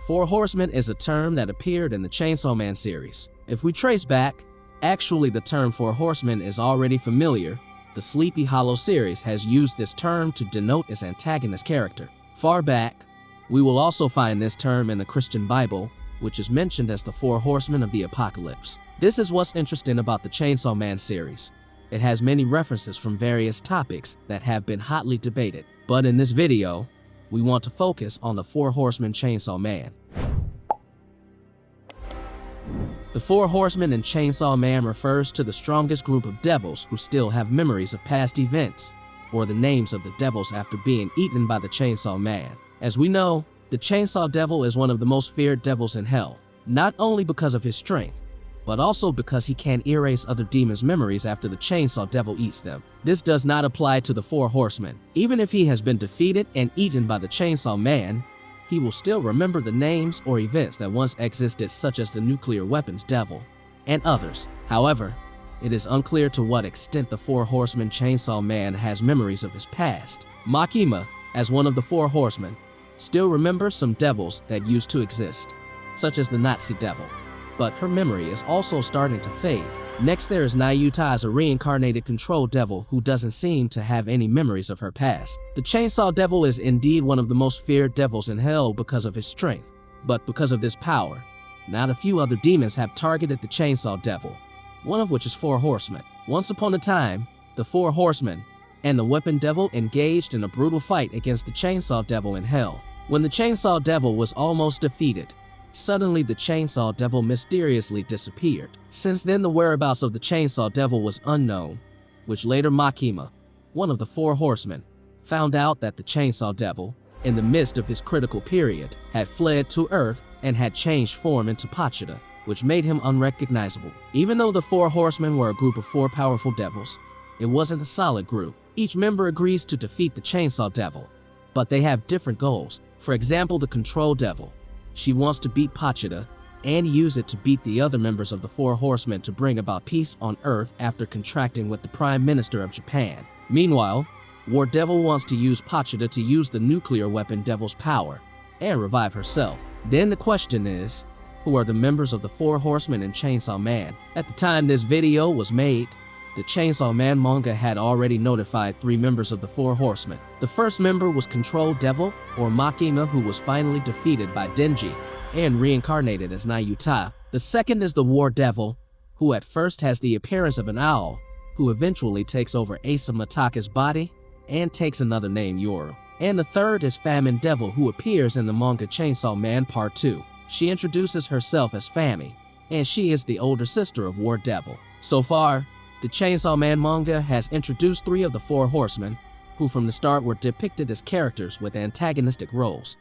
Four Horsemen is a term that appeared in the Chainsaw Man series. If we trace back, actually the term Four Horsemen is already familiar. The Sleepy Hollow series has used this term to denote its antagonist character. Far back, we will also find this term in the Christian Bible, which is mentioned as the Four Horsemen of the Apocalypse. This is what's interesting about the Chainsaw Man series. It has many references from various topics that have been hotly debated. But in this video, we want to focus on the Four Horsemen Chainsaw Man. The Four Horsemen in Chainsaw Man refers to the strongest group of devils who still have memories of past events, or the names of the devils after being eaten by the Chainsaw Man. As we know, the Chainsaw Devil is one of the most feared devils in hell, not only because of his strength, but also because he can erase other demons' memories after the Chainsaw Devil eats them. This does not apply to the Four Horsemen. Even if he has been defeated and eaten by the Chainsaw Man, he will still remember the names or events that once existed, such as the nuclear weapons devil and others. However, it is unclear to what extent the Four Horsemen Chainsaw Man has memories of his past. Makima, as one of the Four Horsemen, still remembers some devils that used to exist, such as the Nazi devil, but her memory is also starting to fade. Next, there is Nayuta as a reincarnated control devil who doesn't seem to have any memories of her past. The Chainsaw Devil is indeed one of the most feared devils in hell because of his strength, but because of this power, not a few other demons have targeted the Chainsaw Devil, one of which is Four Horsemen. Once upon a time, the Four Horsemen and the Weapon Devil engaged in a brutal fight against the Chainsaw Devil in hell. When the Chainsaw Devil was almost defeated, suddenly the Chainsaw Devil mysteriously disappeared. Since then, the whereabouts of the Chainsaw Devil was unknown, which later Makima, one of the Four Horsemen, found out that the Chainsaw Devil, in the midst of his critical period, had fled to Earth and had changed form into Pachita, which made him unrecognizable. Even though the Four Horsemen were a group of four powerful devils, it wasn't a solid group. Each member agrees to defeat the Chainsaw Devil, but they have different goals. For example, the Control Devil. She wants to beat Pachita and use it to beat the other members of the Four Horsemen to bring about peace on Earth after contracting with the Prime Minister of Japan. Meanwhile, War Devil wants to use Pachita to use the nuclear weapon Devil's power and revive herself. Then the question is, who are the members of the Four Horsemen in Chainsaw Man? At the time this video was made, the Chainsaw Man manga had already notified 3 members of the Four Horsemen. The first member was Control Devil, or Makima, who was finally defeated by Denji and reincarnated as Nayuta. The second is the War Devil, who at first has the appearance of an owl, who eventually takes over Asa Mataka's body and takes another name, Yoru. And the third is Famine Devil, who appears in the manga Chainsaw Man Part 2. She introduces herself as Fami, and she is the older sister of War Devil. So far, the Chainsaw Man manga has introduced 3 of the Four Horsemen, who from the start were depicted as characters with antagonistic roles.